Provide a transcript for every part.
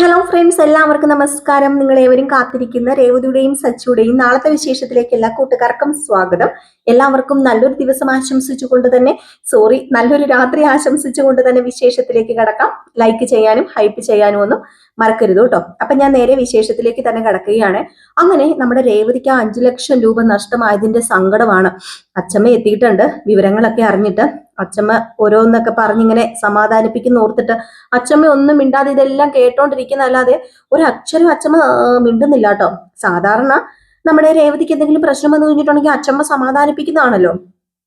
Hello friends, എല്ലാവർക്കും നമസ്കാരം. നിങ്ങൾ ഏവരും കാത്തിരിക്കുന്ന രേവതിയുടെയും സച്ചിയുടെയും നാളത്തെ വിശേഷത്തിലേക്ക് എല്ലാ കൂട്ടുകാർക്കും സ്വാഗതം. എല്ലാവർക്കും നല്ലൊരു ദിവസം ആശംസിച്ചുകൊണ്ട് തന്നെ നല്ലൊരു രാത്രി ആശംസിച്ചുകൊണ്ട് തന്നെ വിശേഷത്തിലേക്ക് കടക്കാം. ലൈക്ക് ചെയ്യാനും ഹൈപ്പ് ചെയ്യാനും ഒന്നും മറക്കരുത് കേട്ടോ. അപ്പൊ ഞാൻ നേരെ വിശേഷത്തിലേക്ക് തന്നെ കടക്കുകയാണ്. അങ്ങനെ നമ്മുടെ രേവതിക്ക് 5 ലക്ഷം രൂപ നഷ്ടമായതിന്റെ സങ്കടമാണ്. അച്ഛമ്മ എത്തിയിട്ടുണ്ട്. വിവരങ്ങളൊക്കെ അറിഞ്ഞിട്ട് അച്ഛമ്മ ഓരോന്നൊക്കെ പറഞ്ഞിങ്ങനെ സമാധാനിപ്പിക്കുന്ന ഓർത്തിട്ട് അച്ഛമ്മ ഒന്നും മിണ്ടാതെ ഇതെല്ലാം കേട്ടോണ്ടിരിക്കുന്നല്ലാതെ ഒരക്ഷരം അച്ഛമ്മ മിണ്ടുന്നില്ല കേട്ടോ. സാധാരണ നമ്മുടെ രേവതിക്ക് എന്തെങ്കിലും പ്രശ്നം വന്നു കഴിഞ്ഞിട്ടുണ്ടെങ്കിൽ അച്ഛമ്മ സമാധാനിപ്പിക്കുന്നതാണല്ലോ.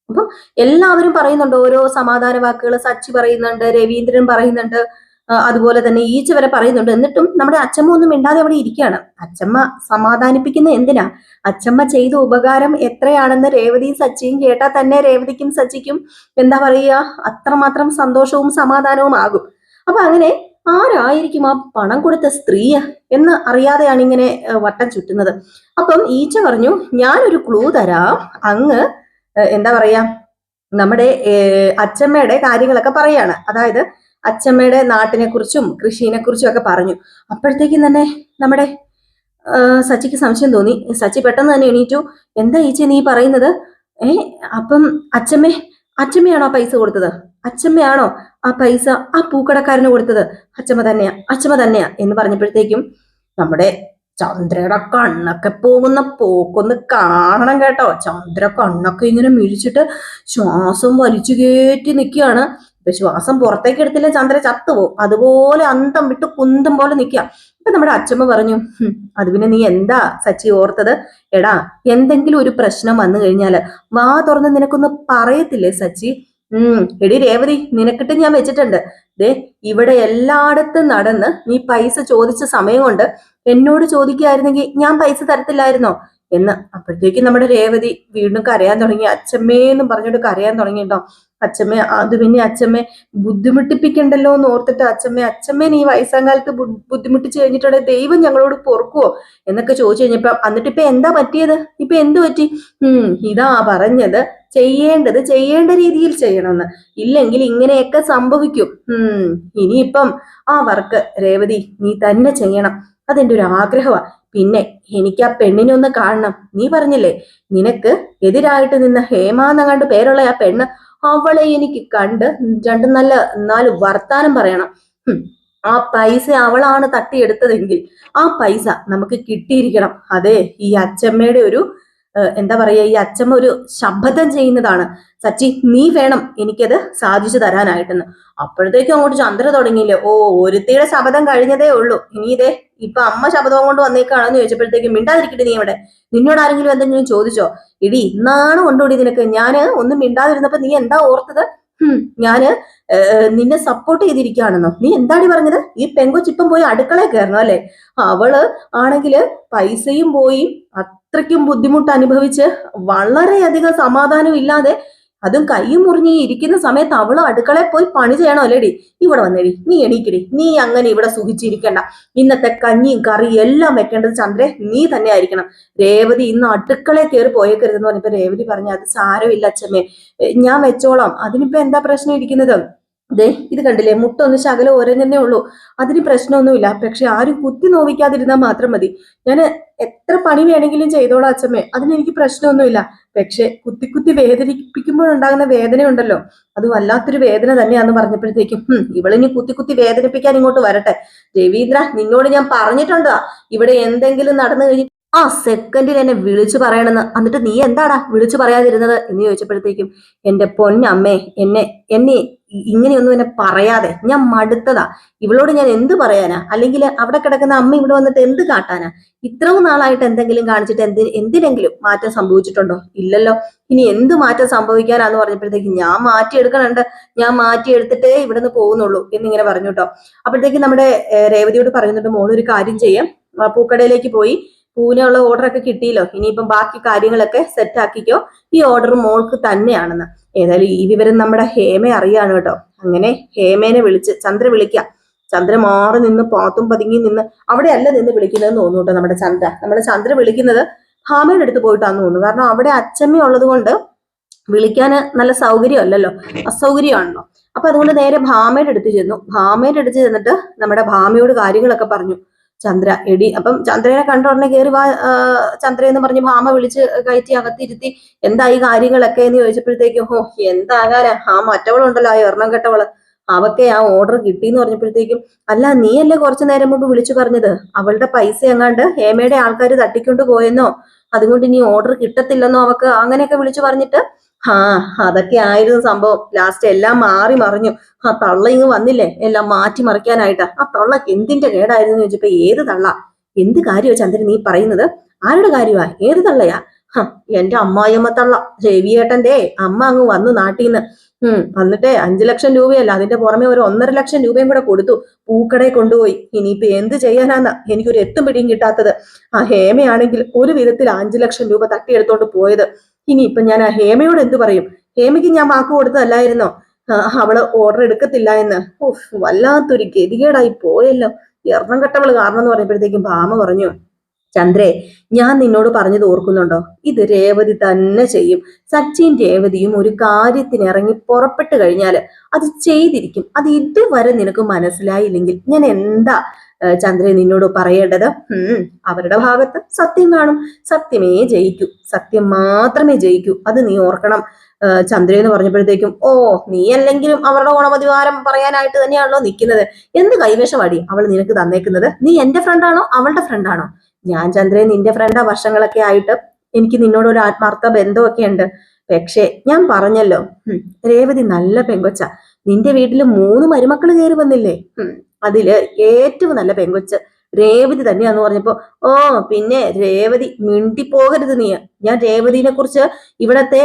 അപ്പൊ എല്ലാവരും പറയുന്നുണ്ട് ഓരോ സമാധാന വാക്കുകൾ. സച്ചി പറയുന്നുണ്ട്, രവീന്ദ്രൻ പറയുന്നുണ്ട്, അതുപോലെ തന്നെ ഈച്ച വരെ പറയുന്നുണ്ട്. എന്നിട്ടും നമ്മുടെ അച്ഛമ്മ ഒന്നും മിണ്ടാതെ അവിടെ ഇരിക്കുകയാണ്. അച്ഛമ്മ സമാധാനിപ്പിക്കുന്ന എന്തിനാ? അച്ഛമ്മ ചെയ്ത ഉപകാരം എത്രയാണെന്ന് രേവതിയും സച്ചിയും കേട്ടാൽ തന്നെ രേവതിക്കും സച്ചിക്കും എന്താ പറയുക, അത്രമാത്രം സന്തോഷവും സമാധാനവും ആകും. അപ്പൊ അങ്ങനെ ആരായിരിക്കും ആ പണം കൊടുത്ത സ്ത്രീ എന്ന് അറിയാതെയാണ് ഇങ്ങനെ വട്ടം ചുറ്റുന്നത്. അപ്പം ഈച്ച പറഞ്ഞു, ഞാനൊരു ക്ലൂ തരാം. അങ്ങ് എന്താ പറയാ, നമ്മുടെ അച്ഛമ്മയുടെ കാര്യങ്ങളൊക്കെ പറയാണ്. അതായത് അച്ഛമ്മയുടെ നാട്ടിനെ കുറിച്ചും കൃഷിനെ കുറിച്ചും ഒക്കെ പറഞ്ഞു. അപ്പോഴത്തേക്കും തന്നെ നമ്മുടെ സച്ചിക്ക് സംശയം തോന്നി. സച്ചി പെട്ടെന്ന് തന്നെ എണീറ്റു. എന്താ ഈച്ച നീ പറയുന്നത്? അപ്പം അച്ഛമ്മയാണോ പൈസ കൊടുത്തത്? അച്ഛമ്മയാണോ ആ പൈസ ആ പൂക്കടക്കാരന് കൊടുത്തത്? അച്ഛമ്മ തന്നെയാ എന്ന് പറഞ്ഞപ്പോഴത്തേക്കും നമ്മുടെ ചന്ദ്രയുടെ കണ്ണൊക്കെ പോകുന്ന പോക്കൊന്ന് കാണണം കേട്ടോ. ചന്ദ്ര കണ്ണൊക്കെ ഇങ്ങനെ മിഴിച്ചിട്ട് ശ്വാസം വലിച്ചു കയറ്റി നിൽക്കുകയാണ്. ഇപ്പൊ ശ്വാസം പുറത്തേക്ക് എടുത്തില്ല ചന്ദ്ര ചത്തുപോകും. അതുപോലെ അന്തം വിട്ട് കുന്തം പോലെ നിൽക്കുക. ഇപ്പൊ നമ്മുടെ അച്ഛമ്മ പറഞ്ഞു, അത് പിന്നെ നീ എന്താ സച്ചി ഓർത്തത്? എടാ, എന്തെങ്കിലും ഒരു പ്രശ്നം വന്നു കഴിഞ്ഞാല് വാ തുറന്ന് നിനക്കൊന്ന് പറയത്തില്ലേ സച്ചി? എടി രേവതി, നിനക്കിട്ട് ഞാൻ വെച്ചിട്ടുണ്ട്. ദേ, ഇവിടെ എല്ലായിടത്തും നടന്ന് നീ പൈസ ചോദിച്ച സമയം കൊണ്ട് എന്നോട് ചോദിക്കുകയായിരുന്നെങ്കിൽ ഞാൻ പൈസ തരത്തില്ലായിരുന്നോ എന്ന്. അപ്പോഴത്തേക്കും നമ്മുടെ രേവതി വീണ്ടും കരയാൻ തുടങ്ങി. അച്ഛമ്മേന്നും പറഞ്ഞിട്ട് കരയാൻ തുടങ്ങിട്ടോ. അത് പിന്നെ അച്ഛമ്മയെ ബുദ്ധിമുട്ടിപ്പിക്കണ്ടല്ലോ എന്ന് ഓർത്തിട്ട് അച്ഛമ്മേനെ ഈ വയസ്സാം കാലത്ത് ബുദ്ധിമുട്ടിച്ച് കഴിഞ്ഞിട്ടുണ്ടെങ്കിൽ ദൈവം ഞങ്ങളോട് പൊറുക്കുവോ എന്നൊക്കെ ചോദിച്ചു കഴിഞ്ഞപ്പോ, എന്നിട്ട് ഇപ്പൊ എന്താ പറ്റിയത്? ഇപ്പൊ എന്തു പറ്റി? ഇതാ പറഞ്ഞത്, ചെയ്യേണ്ട രീതിയിൽ ചെയ്യണമെന്ന്. ഇല്ലെങ്കിൽ ഇങ്ങനെയൊക്കെ സംഭവിക്കും. ഇനിയിപ്പം ആ വർക്ക് രേവതി നീ തന്നെ ചെയ്യണം. അതെന്റെ ഒരു ആഗ്രഹമാ. പിന്നെ എനിക്ക് ആ പെണ്ണിനെ ഒന്ന് കാണണം. നീ പറഞ്ഞില്ലേ നിനക്ക് എതിരായിട്ട് നിന്ന ഹേമാന്നങ്ങാണ്ട് പേരുള്ള ആ പെണ്ണ്, അവളെ എനിക്ക് കണ്ട് 2-4 വർത്താനം പറയണം. ആ പൈസ അവളാണ് തട്ടിയെടുത്തതെങ്കിൽ ആ പൈസ നമുക്ക് കിട്ടിയിരിക്കണം. അതെ, ഈ അച്ഛമ്മയുടെ ഒരു എന്താ പറയാ, ഈ അച്ഛമ്മ ഒരു ശപഥം ചെയ്യുന്നതാണ്. സച്ചി, നീ വേണം എനിക്കത് സാധിച്ചു തരാനായിട്ടെന്ന്. അപ്പോഴത്തേക്കും അങ്ങോട്ട് ചന്ദ്ര തുടങ്ങിയില്ലേ, ഒരുത്തിയുടെ ശപഥം കഴിഞ്ഞതേ ഉള്ളൂ, ഇനി ഇതേ ഇപ്പൊ അമ്മ ശപഥം കൊണ്ട് വന്നേക്കാണെന്ന് ചോദിച്ചപ്പോഴത്തേക്കും, മിണ്ടാതിരിക്കട്ടെ നീ അവിടെ. നിന്നോട് ആരെങ്കിലും എന്തെങ്കിലും ചോദിച്ചോ? ഇടി ഇന്നാണ് കൊണ്ടുകൂടി നിനക്ക്. ഞാന് ഒന്നും മിണ്ടാതിരുന്നപ്പോ നീ എന്താ ഓർത്തത്? ഞാന് നിന്നെ സപ്പോർട്ട് ചെയ്തിരിക്കുകയാണെന്നോ? നീ എന്താടി പറഞ്ഞത്? ഈ പെങ്കൊച്ചിപ്പം പോയി അടുക്കളയിൽ കയറണം അല്ലെ? അവള് ആണെങ്കില് പൈസയും പോയി അത്രയ്ക്കും ബുദ്ധിമുട്ട് അനുഭവിച്ച് വളരെയധികം സമാധാനം ഇല്ലാതെ, അതും കൈയും മുറിഞ്ഞ് ഇരിക്കുന്ന സമയത്ത് അവള് അടുക്കളയിൽ പോയി പണി ചെയ്യണോ അല്ലേടി? ഇവിടെ വന്നേടി, നീ എണീക്കടി. നീ അങ്ങനെ ഇവിടെ സുഖിച്ചിരിക്കണ്ട. ഇന്നത്തെ കഞ്ഞിയും കറിയും എല്ലാം വെക്കേണ്ടത് ചന്ദ്രേ നീ തന്നെ ആയിരിക്കണം. രേവതി ഇന്ന് അടുക്കളയിൽ കയറി പോയേക്കരുതെന്ന് പറഞ്ഞപ്പോ രേവതി പറഞ്ഞു, അത് സാരമില്ല അച്ഛമ്മേ, ഞാൻ വെച്ചോളാം. അതിനിപ്പോ എന്താ പ്രശ്നം ഇരിക്കുന്നത്? ദേ, ഇത് കണ്ടില്ലേ, മുട്ടൊന്ന് ശകലം ഒരഞ്ഞേ ഉള്ളൂ. അതിന് പ്രശ്നമൊന്നുമില്ല. പക്ഷെ ആരും കുത്തി നോവിക്കാതിരുന്നാൽ മാത്രം മതി. ഞാൻ എത്ര പണി വേണമെങ്കിലും ചെയ്തോളാം അച്ഛമ്മേ, അതിനെനിക്ക് പ്രശ്നമൊന്നുമില്ല. പക്ഷെ കുത്തി വേദനിപ്പിക്കുമ്പോഴുണ്ടാകുന്ന വേദന ഉണ്ടല്ലോ, അത് വല്ലാത്തൊരു വേദന തന്നെയാന്ന് പറഞ്ഞപ്പോഴത്തേക്കും, ഇവളിനി കുത്തി വേദനിപ്പിക്കാൻ ഇങ്ങോട്ട് വരട്ടെ. രവീന്ദ്ര, നിന്നോട് ഞാൻ പറഞ്ഞിട്ടുണ്ടോ ഇവിടെ എന്തെങ്കിലും നടന്നു കഴിഞ്ഞ് ആ സെക്കൻഡിൽ എന്നെ വിളിച്ചു പറയണമെന്ന്. എന്നിട്ട് നീ എന്താടാ വിളിച്ചു പറയാതിരുന്നത് എന്ന് ചോദിച്ചപ്പോഴത്തേക്കും, എന്റെ പൊന്നമ്മേ, എന്നെ ഇങ്ങനെയൊന്നും എന്നെ പറയാതെ, ഞാൻ മടുത്തതാ. ഇവളോട് ഞാൻ എന്ത് പറയാനാ? അല്ലെങ്കിൽ അവിടെ കിടക്കുന്ന അമ്മ ഇവിടെ വന്നിട്ട് എന്ത് കാട്ടാനാ? ഇത്രയും നാളായിട്ട് എന്തെങ്കിലും കാണിച്ചിട്ട് എന്തിനെങ്കിലും മാറ്റം സംഭവിച്ചിട്ടുണ്ടോ? ഇല്ലല്ലോ. ഇനി എന്ത് മാറ്റം സംഭവിക്കാനാന്ന് പറഞ്ഞപ്പോഴത്തേക്കും, ഞാൻ മാറ്റിയെടുക്കണുണ്ട്, ഞാൻ മാറ്റിയെടുത്തിട്ടേ ഇവിടെ നിന്ന് പോകുന്നുള്ളൂ എന്നിങ്ങനെ പറഞ്ഞു കേട്ടോ. അപ്പോഴത്തേക്കും നമ്മുടെ രേവതിയോട് പറയുന്നുണ്ട്, മോളൊരു കാര്യം ചെയ്യാം, പൂക്കടയിലേക്ക് പോയി പൂവിനുള്ള ഓർഡറൊക്കെ കിട്ടിയല്ലോ, ഇനിയിപ്പം ബാക്കി കാര്യങ്ങളൊക്കെ സെറ്റ് ആക്കിക്കോ. ഈ ഓർഡർ മോൾക്ക് തന്നെയാണെന്ന്. ഏതായാലും ഈ വിവരം നമ്മുടെ ഹേമ അറിയാണ് കേട്ടോ. അങ്ങനെ ഹേമേനെ വിളിച്ച് ചന്ദ്ര വിളിക്കാം. ചന്ദ്ര മാറി നിന്ന് പാത്തും പതുങ്ങി നിന്ന് അവിടെ അല്ല നിന്ന് വിളിക്കുന്നതെന്ന് തോന്നുന്നു കേട്ടോ. നമ്മുടെ ചന്ദ്ര വിളിക്കുന്നത് ഹാമയുടെ അടുത്ത് പോയിട്ടാന്ന് തോന്നുന്നു. കാരണം അവിടെ അച്ഛമ്മ ഉള്ളത് കൊണ്ട് വിളിക്കാന് നല്ല സൗകര്യമല്ലല്ലോ, അസൗകര്യമാണല്ലോ. അപ്പൊ അതുകൊണ്ട് നേരെ ഭാമയുടെ അടുത്ത് ചെന്നു. ഭാമയുടെ അടുത്ത് ചെന്നിട്ട് നമ്മുടെ ഭാമയോട് കാര്യങ്ങളൊക്കെ പറഞ്ഞു. ചന്ദ്ര എടി, അപ്പം ചന്ദ്രനെ കണ്ട ഉടനെ കയറി വാ ചന്ദ്ര എന്ന് പറഞ്ഞ് ഭാമ വിളിച്ച് കയറ്റി അകത്തിരുത്തി. എന്തായി കാര്യങ്ങളൊക്കെ എന്ന് ചോദിച്ചപ്പോഴത്തേക്കും, ഓ എന്താകാനാ, ആ മറ്റവളുണ്ടല്ലോ, ആ എറണം കെട്ടവള്, അവക്കെ ആ ഓർഡർ കിട്ടിന്ന് പറഞ്ഞപ്പോഴത്തേക്കും, അല്ല നീയല്ലേ കുറച്ചു നേരം മുമ്പ് വിളിച്ചു പറഞ്ഞത് അവളുടെ പൈസ എങ്ങാണ്ട് ഹേമയുടെ ആൾക്കാർ തട്ടിക്കൊണ്ട് പോയെന്നോ, അതുകൊണ്ട് ഇനി ഓർഡർ കിട്ടത്തില്ലെന്നോ അവക്ക്, അങ്ങനെയൊക്കെ വിളിച്ചു പറഞ്ഞിട്ട്. ആ അതൊക്കെ ആയിരുന്നു സംഭവം. ലാസ്റ്റ് എല്ലാം മാറി മറിഞ്ഞു. ആ തള്ള ഇങ്ങ് വന്നില്ലേ എല്ലാം മാറ്റി മറിക്കാനായിട്ടാ. ആ തള്ളക്ക് എന്തിന്റെ കേടായിരുന്നു ചോദിച്ചപ്പോ, ഏത് തള്ള, എന്ത് കാര്യമാ ചന്ദ്രൻ നീ പറയുന്നത്, ആരുടെ കാര്യമാ, ഏത് തള്ളയാ? എന്റെ അമ്മായിയമ്മ തള്ള, രവിയേട്ടന്റെ അമ്മ അങ്ങ് വന്നു നാട്ടീന്ന്. എന്നിട്ടേ 5 ലക്ഷം രൂപയല്ല, അതിന്റെ പുറമെ ഒരു 1.5 ലക്ഷം രൂപയും കൂടെ കൊടുത്തു. പൂക്കടയിൽ കൊണ്ടുപോയി. ഇനിയിപ്പൊ എന്ത് ചെയ്യാനാന്നാ എനിക്കൊരു എത്തും പിടിയും കിട്ടാത്തത്. ആ ഹേമയാണെങ്കിൽ ഒരു വിധത്തിൽ 5 ലക്ഷം രൂപ തട്ടിയെടുത്തോണ്ട് പോയത്. ഇനിയിപ്പൊ ഞാൻ ആ ഹേമയോട് എന്ത് പറയും? ഹേമയ്ക്ക് ഞാൻ വാക്ക് കൊടുത്തതല്ലായിരുന്നോ അവള് ഓർഡർ എടുക്കത്തില്ല എന്ന്? വല്ലാത്തൊരു ഗതികേടായി പോയല്ലോ, എറണം കെട്ടവള് കാരണം എന്ന് പറഞ്ഞപ്പോഴത്തേക്കും ഭാമ പറഞ്ഞു, ചന്ദ്രേ ഞാൻ നിന്നോട് പറഞ്ഞത് ഓർക്കുന്നുണ്ടോ? ഇത് രേവതി തന്നെ ചെയ്യും. സച്ചിൻ രേവതിയും ഒരു കാര്യത്തിന് ഇറങ്ങി പുറപ്പെട്ടു കഴിഞ്ഞാൽ അത് ചെയ്തിരിക്കും. അത് ഇതുവരെ നിനക്ക് മനസ്സിലായില്ലെങ്കിൽ ഞാൻ എന്താ ചന്ദ്രൻ നിന്നോട് പറയേണ്ടത്? അവരുടെ ഭാഗത്ത് സത്യം കാണും. സത്യമേ ജയിക്കൂ, സത്യം മാത്രമേ ജയിക്കൂ, അത് നീ ഓർക്കണം ചന്ദ്ര എന്ന് പറഞ്ഞപ്പോഴത്തേക്കും, ഓ നീ അല്ലെങ്കിലും അവരുടെ ഗുണപതിവാരം പറയാനായിട്ട് തന്നെയാണല്ലോ നിൽക്കുന്നത്. എന്ത് കൈവശമാടി അവൾ നിനക്ക് തന്നേക്കുന്നത്? നീ എന്റെ ഫ്രണ്ടാണോ അവളുടെ ഫ്രണ്ടാണോ? ഞാൻ ചന്ദ്രൻ നിന്റെ ഫ്രണ്ടാ, വർഷങ്ങളൊക്കെ ആയിട്ട് എനിക്ക് നിന്നോട് ഒരു ആത്മാർത്ഥ ബന്ധമൊക്കെ ഉണ്ട്. പക്ഷേ ഞാൻ പറഞ്ഞല്ലോ, രേവതി നല്ല പെങ്കൊച്ച. നിന്റെ വീട്ടിൽ 3 മരുമക്കൾ കയറി വന്നില്ലേ, അതില് ഏറ്റവും നല്ല പെങ്കൊച്ച് രേവതി തന്നെയാന്ന് പറഞ്ഞപ്പോ, ഓ പിന്നെ രേവതി മിണ്ടിപ്പോകരുത് നീ. ഞാൻ രേവതിനെ കുറിച്ച് ഇവിടത്തെ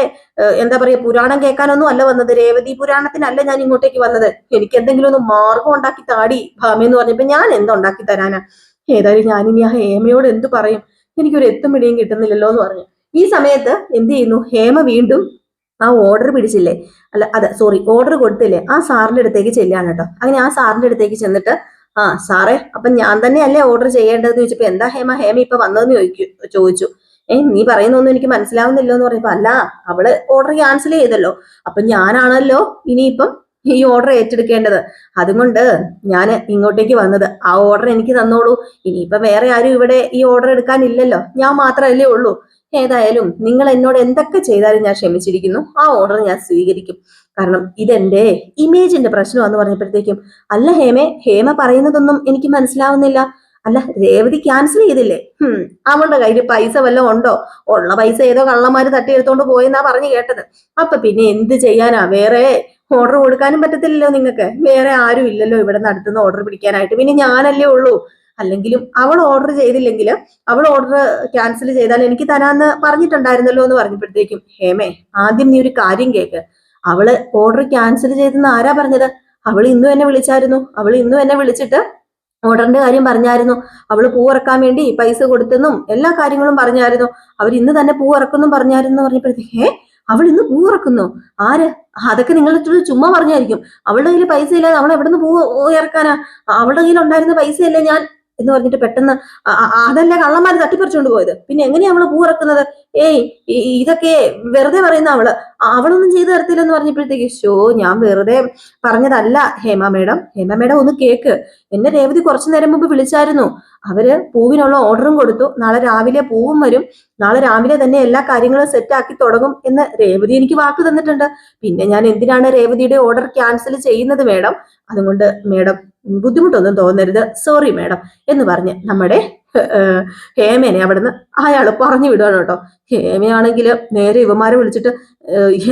എന്താ പറയാ പുരാണം കേൾക്കാനൊന്നും അല്ല വന്നത്, രേവതി പുരാണത്തിനല്ല ഞാൻ ഇങ്ങോട്ടേക്ക് വന്നത്. എനിക്ക് എന്തെങ്കിലും ഒന്ന് മാർഗം ഉണ്ടാക്കി താടി ഭാമയെന്ന് പറഞ്ഞപ്പോ, ഞാൻ എന്തുണ്ടാക്കി തരാനാ? ഏതായാലും ഞാനിനി ആ ഹേമയോട് എന്ത് പറയും, എനിക്കൊരു എത്തും പിടിയും കിട്ടുന്നില്ലല്ലോ എന്ന് പറഞ്ഞു. ഈ സമയത്ത് എന്ത് ചെയ്യുന്നു, ഹേമ വീണ്ടും ആ ഓർഡർ പിടിച്ചില്ലേ, അല്ല അതെ സോറി ഓർഡർ കൊടുത്തില്ലേ, ആ സാറിന്റെ അടുത്തേക്ക് ചെല്ലാണ് കേട്ടോ. അങ്ങനെ ആ സാറിന്റെ അടുത്തേക്ക് ചെന്നിട്ട്, ആ സാറേ അപ്പൊ ഞാൻ തന്നെയല്ലേ ഓർഡർ ചെയ്യേണ്ടതെന്ന് ചോദിച്ചപ്പോ, എന്താ ഹേമ ഇപ്പൊ വന്നതെന്ന് ചോദിച്ചു. നീ പറയുന്നൊന്നും എനിക്ക് മനസ്സിലാവുന്നില്ലോ എന്ന് പറഞ്ഞപ്പോ, അല്ല അവള് ഓർഡർ ക്യാൻസൽ ചെയ്തല്ലോ, അപ്പൊ ഞാനാണല്ലോ ഇനിയിപ്പം ഈ ഓർഡർ ഏറ്റെടുക്കേണ്ടത്. അതുകൊണ്ട് ഞാൻ ഇങ്ങോട്ടേക്ക് വന്നത്. ആ ഓർഡർ എനിക്ക് തന്നോളൂ. ഇനിയിപ്പൊ വേറെ ആരും ഇവിടെ ഈ ഓർഡർ എടുക്കാനില്ലല്ലോ, ഞാൻ മാത്രമല്ലേ ഉള്ളൂ. ഏതായാലും നിങ്ങൾ എന്നോട് എന്തൊക്കെ ചെയ്താലും ഞാൻ ക്ഷമിച്ചിരിക്കുന്നു. ആ ഓർഡർ ഞാൻ സ്വീകരിക്കും. കാരണം ഇതെന്റെ ഇമേജിന്റെ പ്രശ്നമാണെന്ന് പറഞ്ഞപ്പോഴത്തേക്കും, അല്ല ഹേമ പറയുന്നതൊന്നും എനിക്ക് മനസ്സിലാവുന്നില്ല. അല്ല രേവതി ക്യാൻസൽ ചെയ്തില്ലേ? അവളുടെ കയ്യിൽ പൈസ വല്ലതും ഉണ്ടോ? ഉള്ള പൈസ ഏതോ കള്ളന്മാര് തട്ടിയെടുത്തോണ്ട് പോയെന്നാ പറഞ്ഞു കേട്ടത്. അപ്പൊ പിന്നെ എന്ത് ചെയ്യാനാ? വേറെ ഓർഡർ കൊടുക്കാനും പറ്റത്തില്ലല്ലോ നിങ്ങൾക്ക്, വേറെ ആരും ഇല്ലല്ലോ ഇവിടെ നടത്തുന്ന ഓർഡർ പിടിക്കാനായിട്ട്, പിന്നെ ഞാനല്ലേ ഉള്ളൂ. അല്ലെങ്കിലും അവൾ ഓർഡർ ചെയ്തില്ലെങ്കിൽ, അവൾ ഓർഡർ ക്യാൻസൽ ചെയ്താൽ എനിക്ക് തരാന്ന് പറഞ്ഞിട്ടുണ്ടായിരുന്നല്ലോ എന്ന് പറഞ്ഞപ്പോഴത്തേക്കും, ഹേമേ ആദ്യം നീ ഒരു കാര്യം കേക്ക്. അവള് ഓർഡർ ക്യാൻസൽ ചെയ്തെന്ന് ആരാ പറഞ്ഞത്? അവൾ ഇന്നും എന്നെ വിളിച്ചായിരുന്നു. അവൾ ഇന്നും എന്നെ വിളിച്ചിട്ട് ഓർഡറിന്റെ കാര്യം പറഞ്ഞായിരുന്നു. അവള് പൂ ഇറക്കാൻ വേണ്ടി പൈസ കൊടുത്തെന്നും എല്ലാ കാര്യങ്ങളും പറഞ്ഞായിരുന്നു. അവർ ഇന്ന് തന്നെ പൂ ഇറക്കുന്നും പറഞ്ഞായിരുന്നു പറഞ്ഞപ്പോഴത്തേക്ക്, അവൾ ഇന്ന് പൂ ഇറക്കുന്നു? ആര്? അതൊക്കെ നിങ്ങൾ ചുമ്മാ പറഞ്ഞായിരിക്കും. അവളുടെ കയ്യിൽ പൈസ ഇല്ലാതെ അവൾ എവിടെ നിന്ന് പൂ ഇറക്കാനാ? അവളുടെ കയ്യിൽ ഉണ്ടായിരുന്ന പൈസയല്ലേ ഞാൻ എന്ന് പറഞ്ഞിട്ട് പെട്ടെന്ന്, അതല്ലേ കള്ളന്മാര് തട്ടിപ്പറിച്ചുകൊണ്ട് പോയത്, പിന്നെ എങ്ങനെയാ അവള് പൂ ഇറക്കുന്നത്? ഇതൊക്കെ വെറുതെ പറയുന്ന അവളൊന്നും ചെയ്തു തരത്തില്ലെന്ന് പറഞ്ഞപ്പോഴത്തേക്ക്, ഞാൻ വെറുതെ പറഞ്ഞതല്ല ഹേമ മേഡം ഒന്ന് കേക്ക്. എന്നെ രേവതി കുറച്ചു നേരം മുമ്പ് വിളിച്ചായിരുന്നു. അവര് പൂവിനുള്ള ഓർഡറും കൊടുത്തു. നാളെ രാവിലെ പൂവും വരും. നാളെ രാവിലെ തന്നെ എല്ലാ കാര്യങ്ങളും സെറ്റ് ആക്കി തുടങ്ങും എന്ന് രേവതി എനിക്ക് വാക്ക് തന്നിട്ടുണ്ട്. പിന്നെ ഞാൻ എന്തിനാണ് രേവതിയുടെ ഓർഡർ ക്യാൻസൽ ചെയ്യുന്നത് മേഡം? അതുകൊണ്ട് മേഡം ബുദ്ധിമുട്ടൊന്നും തോന്നരുത്, സോറി മേഡം എന്ന് പറഞ്ഞ് നമ്മുടെ ഹേമേനെ അവിടുന്ന് അയാൾ പറഞ്ഞു വിടുകയാണ് കേട്ടോ. ഹേമയാണെങ്കിൽ നേരെ ഇവന്മാരെ വിളിച്ചിട്ട്,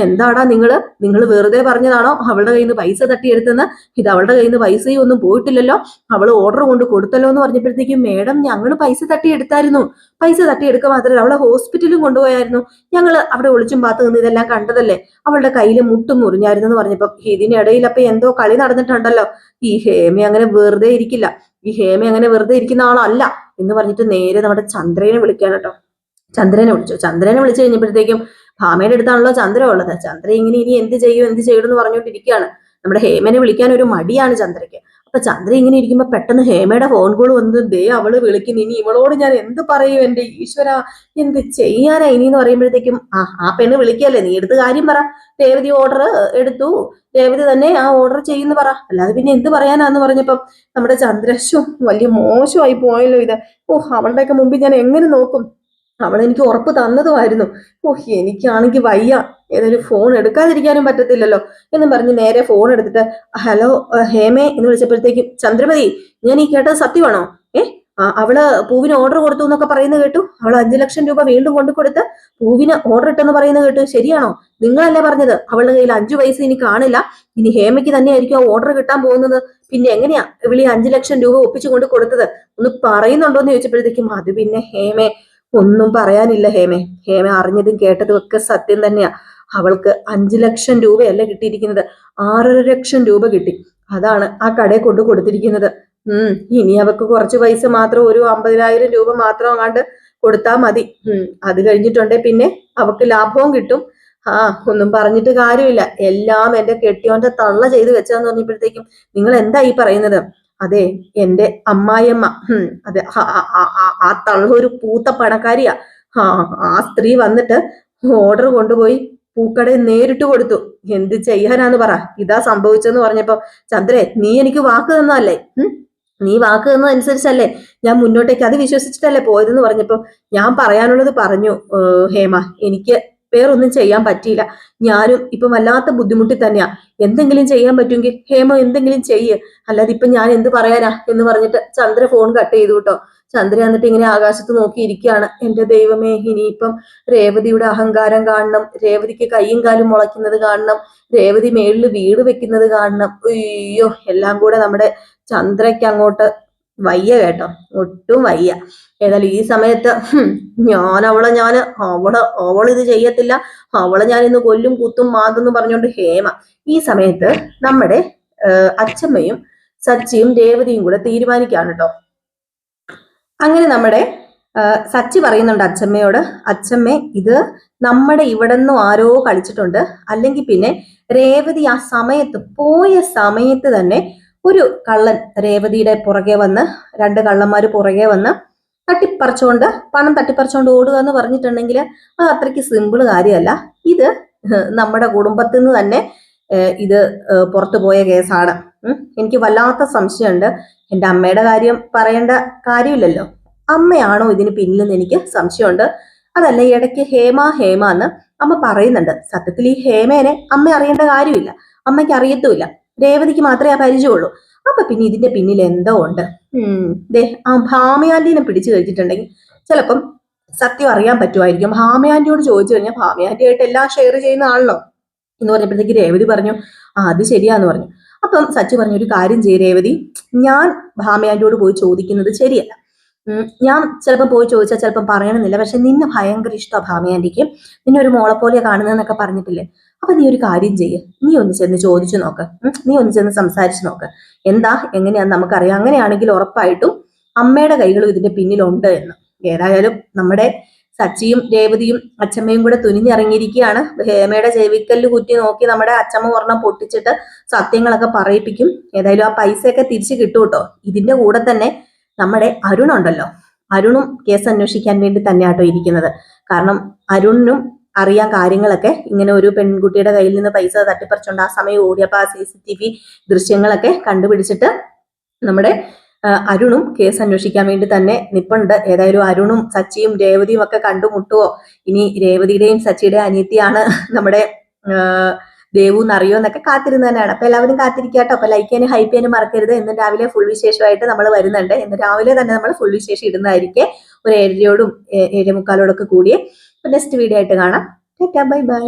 എന്താടാ നിങ്ങൾ വെറുതെ പറഞ്ഞതാണോ അവളുടെ കയ്യിൽ നിന്ന് പൈസ തട്ടിയെടുത്തെന്ന്? ഇത് അവളുടെ കയ്യിൽ നിന്ന് പൈസയും ഒന്നും പോയിട്ടില്ലല്ലോ, അവൾ ഓർഡർ കൊണ്ട് കൊടുത്തല്ലോ എന്ന് പറഞ്ഞപ്പോഴത്തേക്കും, മേഡം ഞങ്ങൾ പൈസ തട്ടിയെടുത്തായിരുന്നു. പൈസ തട്ടിയെടുക്കുക മാത്രമല്ല അവളെ ഹോസ്പിറ്റലും കൊണ്ടുപോയായിരുന്നു. ഞങ്ങൾ അവിടെ ഒളിച്ചും പാത്ത് നിന്ന് ഇതെല്ലാം കണ്ടതല്ലേ. അവളുടെ കയ്യിൽ മുട്ടും മുറിഞ്ഞായിരുന്നു എന്ന് പറഞ്ഞപ്പോ, ഇതിനിടയിൽ അപ്പൊ എന്തോ കളി നടന്നിട്ടുണ്ടല്ലോ. ഈ ഹേമ അങ്ങനെ വെറുതെ ഇരിക്കില്ല, ഈ ഹേമ അങ്ങനെ വെറുതെ ഇരിക്കുന്ന ആളല്ല എന്ന് പറഞ്ഞിട്ട് നേരെ നമ്മുടെ ചന്ദ്രനെ വിളിക്കാൻ കേട്ടോ. ചന്ദ്രനെ വിളിച്ചു കഴിഞ്ഞപ്പോഴത്തേക്കും, ഭാമയുടെ അടുത്താണല്ലോ ചന്ദ്ര ഉള്ളത്. ചന്ദ്ര ഇനി എന്ത് ചെയ്യും എന്ന് പറഞ്ഞുകൊണ്ടിരിക്കുകയാണ്. നമ്മുടെ ഹേമനെ വിളിക്കാൻ ഒരു മടിയാണ് ചന്ദ്രയ്ക്ക്. അപ്പൊ ചന്ദ്ര ഇങ്ങനെ ഇരിക്കുമ്പോ പെട്ടെന്ന് ഹേമയുടെ ഫോൺ കോൾ വന്ന് ദേ അവള് വിളിക്കുന്നു. ഇനി ഇവളോട് ഞാൻ എന്ത് പറയും? എന്റെ ഈശ്വര, എന്ത് ചെയ്യാനാ ഇനി എന്ന് പറയുമ്പോഴത്തേക്കും ആ പെണ്ണ് വിളിക്കല്ലേ, നീ എടുത്ത് കാര്യം പറ. രേവതി ഓർഡർ എടുത്തു, രേവതി തന്നെ ആ ഓർഡർ ചെയ്യുന്നു പറ, അല്ലാതെ പിന്നെ എന്ത് പറയാനാന്ന് പറഞ്ഞപ്പം നമ്മുടെ ചന്ദ്രശോ വലിയ മോശമായി പോയല്ലോ ഇത്. അവളുടെയൊക്കെ മുമ്പിൽ ഞാൻ എങ്ങനെ നോക്കും? അവളെനിക്ക് ഉറപ്പ് തന്നതുമായിരുന്നു. എനിക്കാണെങ്കിൽ വയ്യ, ഏതായാലും ഫോൺ എടുക്കാതിരിക്കാനും പറ്റത്തില്ലല്ലോ എന്നും പറഞ്ഞ് നേരെ ഫോൺ എടുത്തിട്ട് ഹലോ ഹേമേ എന്ന് വിളിച്ചപ്പോഴത്തേക്കും ചന്ദ്രമതി, ഞാൻ ഈ കേട്ടത് സത്യമാണോ? അവള് പൂവിന് ഓർഡർ കൊടുത്തു എന്നൊക്കെ പറയുന്നത് കേട്ടു. അവൾ 5 ലക്ഷം രൂപ വീണ്ടും കൊണ്ടു കൊടുത്ത് പൂവിന് ഓർഡർ ഇട്ടെന്ന് പറയുന്നത് കേട്ടു. ശരിയാണോ? നിങ്ങളല്ലേ പറഞ്ഞത് അവളുടെ കയ്യിൽ 5 പൈസ ഇനി കാണില്ല, ഇനി ഹേമയ്ക്ക് തന്നെയായിരിക്കും ആ ഓർഡർ കിട്ടാൻ പോകുന്നത്? പിന്നെ എങ്ങനെയാ ഇവളി 5 ലക്ഷം രൂപ ഒപ്പിച്ചു കൊണ്ട് കൊടുത്തത്? ഒന്ന് പറയുന്നുണ്ടോ എന്ന് ചോദിച്ചപ്പോഴത്തേക്കും അത് പിന്നെ ഹേമേ ഒന്നും പറയാനില്ല ഹേമേ. ഹേമ അറിഞ്ഞതും കേട്ടതും ഒക്കെ സത്യം തന്നെയാ. അവൾക്ക് 5 ലക്ഷം രൂപയല്ല കിട്ടിയിരിക്കുന്നത്, 6.5 ലക്ഷം രൂപ കിട്ടി. അതാണ് ആ കടയിൽ കൊണ്ടു കൊടുത്തിരിക്കുന്നത്. ഇനി അവക്ക് കുറച്ച് പൈസ മാത്രം, ഒരു 50,000 രൂപ മാത്രം അങ്ങാണ്ട് കൊടുത്താൽ മതി. അത് കഴിഞ്ഞിട്ടുണ്ടെ പിന്നെ അവക്ക് ലാഭവും കിട്ടും. ഒന്നും പറഞ്ഞിട്ട് കാര്യമില്ല, എല്ലാം എന്റെ കെട്ടിയോന്റെ തള്ള ചെയ്ത് വെച്ചാന്ന് പറഞ്ഞപ്പോഴത്തേക്കും നിങ്ങൾ എന്താ ഈ പറയുന്നത്? അതെ, എന്റെ അമ്മായിയമ്മ, അതെ, ആ തള്ള ഒരു പൂത്ത പണക്കാരിയാ. ആ സ്ത്രീ വന്നിട്ട് ഓർഡർ കൊണ്ടുപോയി പൂക്കടയിൽ നേരിട്ട് കൊടുത്തു. എന്ത് ചെയ്യാനാന്ന് പറ, ഇതാ സംഭവിച്ചെന്ന് പറഞ്ഞപ്പോ ചന്ദ്രേ, നീ എനിക്ക് വാക്ക് തന്നല്ലേ? നീ വാക്ക് തന്നതനുസരിച്ചല്ലേ ഞാൻ മുന്നോട്ടേക്ക് അത് വിശ്വസിച്ചിട്ടല്ലേ പോയതെന്ന് പറഞ്ഞപ്പോ ഞാൻ പറയാനുള്ളത് പറഞ്ഞു ഹേമ. എനിക്ക് വേറൊന്നും ചെയ്യാൻ പറ്റിയില്ല. ഞാനും ഇപ്പൊ വല്ലാത്ത ബുദ്ധിമുട്ടി തന്നെയാ. എന്തെങ്കിലും ചെയ്യാൻ പറ്റുമെങ്കിൽ ഹേമ എന്തെങ്കിലും ചെയ്യ്, അല്ലാതെ ഇപ്പൊ ഞാൻ എന്ത് പറയാനാ എന്ന് പറഞ്ഞിട്ട് ചന്ദ്ര ഫോൺ കട്ട് ചെയ്തു കേട്ടോ. ചന്ദ്ര എന്നിട്ട് ഇങ്ങനെ ആകാശത്ത് നോക്കിയിരിക്കുകയാണ്. എന്റെ ദൈവമേ, ഇനിയിപ്പം രേവതിയുടെ അഹങ്കാരം കാണണം, രേവതിക്ക് കൈയും കാലും മുളയ്ക്കുന്നത് കാണണം, രേവതി മേളിൽ വീട് വെക്കുന്നത് കാണണം. അയ്യോ, എല്ലാം കൂടെ നമ്മുടെ ചന്ദ്രയ്ക്ക് അങ്ങോട്ട് വയ്യ കേട്ടോ, ഒട്ടും വയ്യ. ഏതായാലും ഈ സമയത്ത് അവളിത് ചെയ്യത്തില്ല, അവളെ ഞാൻ ഇന്ന് കൊല്ലും കുത്തും മാതെന്ന് പറഞ്ഞുകൊണ്ട് ഹേമ. ഈ സമയത്ത് നമ്മുടെ അച്ഛമ്മയും സച്ചിയും രേവതിയും കൂടെ തീരുമാനിക്കാണ് കേട്ടോ. അങ്ങനെ നമ്മുടെ സച്ചി പറയുന്നുണ്ട് അച്ഛമ്മയോട്, അച്ഛമ്മേ, ഇത് നമ്മുടെ ഇവിടെ നിന്നും ആരോ കളിച്ചിട്ടുണ്ട്, അല്ലെങ്കിൽ പിന്നെ രേവതി ആ സമയത്ത് പോയ സമയത്ത് തന്നെ ഒരു കള്ളൻ രേവതിയുടെ പുറകെ വന്ന്, 2 കള്ളന്മാര് പുറകെ വന്ന് പണം തട്ടിപ്പറിച്ചോണ്ട് ഓടുക എന്ന് പറഞ്ഞിട്ടുണ്ടെങ്കിൽ അത് അത്രയ്ക്ക് സിമ്പിൾ കാര്യമല്ല. ഇത് നമ്മുടെ കുടുംബത്തിൽ നിന്ന് തന്നെ ഇത് പുറത്തു പോയ കേസാണ്. എനിക്ക് വല്ലാത്ത സംശയമുണ്ട്. എൻ്റെ അമ്മയുടെ കാര്യം പറയേണ്ട കാര്യമില്ലല്ലോ, അമ്മയാണോ ഇതിന് പിന്നിലെന്ന് എനിക്ക് സംശയമുണ്ട്. അതല്ല, ഇടയ്ക്ക് ഹേമ എന്ന് അമ്മ പറയുന്നുണ്ട്. സത്യത്തിൽ ഈ ഹേമേനെ അമ്മ അറിയേണ്ട കാര്യമില്ല, അമ്മയ്ക്ക് അറിയത്തുമില്ല, രേവതിക്ക് മാത്രമേ ആ പരിചയമുള്ളൂ. അപ്പൊ പിന്നെ ഇതിന്റെ പിന്നിൽ എന്തോ ഉണ്ട്. ആ ഭാമയാന്റിനെ പിടിച്ചു കഴിച്ചിട്ടുണ്ടെങ്കിൽ ചിലപ്പം സത്യം അറിയാൻ പറ്റുമായിരിക്കും. ഭാമയാന്റിയോട് ചോദിച്ചു കഴിഞ്ഞാൽ ഭാമയാന്റിയായിട്ട് എല്ലാം ഷെയർ ചെയ്യുന്ന ആണല്ലോ എന്ന് പറഞ്ഞപ്പോഴത്തേക്ക് രേവതി പറഞ്ഞു അത് ശരിയാന്ന് പറഞ്ഞു. അപ്പം സച്ചി പറഞ്ഞു, ഒരു കാര്യം ചെയ്യ രേവതി, ഞാൻ ഭാമയാന്റിയോട് പോയി ചോദിക്കുന്നത് ശരിയല്ല. ഞാൻ ചിലപ്പോൾ പോയി ചോദിച്ചാൽ ചിലപ്പം പറയണമെന്നില്ല, പക്ഷെ നിന്നെ ഭയങ്കര ഇഷ്ടമാണ് ഭാമയാന്റിക്ക്, നിന്നെ ഒരു മോളെ പോലെ കാണുന്നതെന്നൊക്കെ പറഞ്ഞിട്ടില്ലേ. അപ്പൊ നീ ഒരു കാര്യം ചെയ്യ്, നീ ഒന്ന് ചെന്ന് ചോദിച്ചു നോക്ക്, നീ ഒന്ന് ചെന്ന് സംസാരിച്ചു നോക്ക്, എന്താ എങ്ങനെയാന്ന് നമുക്കറിയാം. അങ്ങനെയാണെങ്കിൽ ഉറപ്പായിട്ടും അമ്മയുടെ കൈകളും ഇതിന്റെ പിന്നിലുണ്ട് എന്ന്. ഏതായാലും നമ്മുടെ സച്ചിയും രേവതിയും അച്ഛമ്മയും കൂടെ തുനിഞ്ഞിറങ്ങിയിരിക്കുകയാണ്. ഹേമയുടെ ചെവിക്കല്ല് കുറ്റി നോക്കി നമ്മുടെ അച്ഛമ്മ ഒരെണ്ണം പൊട്ടിച്ചിട്ട് സത്യങ്ങളൊക്കെ പറയിപ്പിക്കും. ഏതായാലും ആ പൈസയൊക്കെ തിരിച്ചു കിട്ടും കേട്ടോ. ഇതിന്റെ കൂടെ തന്നെ നമ്മുടെ അരുണുണ്ടല്ലോ, അരുണും കേസ് അന്വേഷിക്കാൻ വേണ്ടി തന്നെയാട്ടോ ഇരിക്കുന്നത്. കാരണം അരുണിനും അറിയാൻ കാര്യങ്ങളൊക്കെ, ഇങ്ങനെ ഒരു പെൺകുട്ടിയുടെ കയ്യിൽ നിന്ന് പൈസ തട്ടിപ്പറിച്ചുകൊണ്ട് ആ സമയം ഓടിയപ്പോൾ ആ CCTV ദൃശ്യങ്ങളൊക്കെ കണ്ടുപിടിച്ചിട്ട് നമ്മുടെ അരുണും കേസ് അന്വേഷിക്കാൻ വേണ്ടി തന്നെ നിപ്പുണ്ട്. ഏതായാലും അരുണും സച്ചിയും രേവതിയും ഒക്കെ കണ്ടുമുട്ടുവോ, ഇനി രേവതിയുടെയും സച്ചിയുടെയും അനിയത്തിയാണ് നമ്മുടെ ദേവു എന്നറിയോ എന്നൊക്കെ കാത്തിരുന്ന് തന്നെയാണ്. അപ്പൊ എല്ലാവരും കാത്തിരിക്കാട്ടോ. അപ്പൊ ലൈക്ക് ചെയ്യാനും ഹൈപ്പ് ചെയ്യാനും മറക്കരുത്. ഇന്ന് രാവിലെ ഫുൾ വിശേഷമായിട്ട് നമ്മൾ വരുന്നുണ്ട്. ഇന്ന് രാവിലെ തന്നെ നമ്മൾ ഫുൾ വിശേഷം ഇടുന്നതായിരിക്കും, ഒരു 7:30 7:45 കൂടിയേ. നെക്സ്റ്റ് വീഡിയോ ആയിട്ട് കാണാം. Bye bye.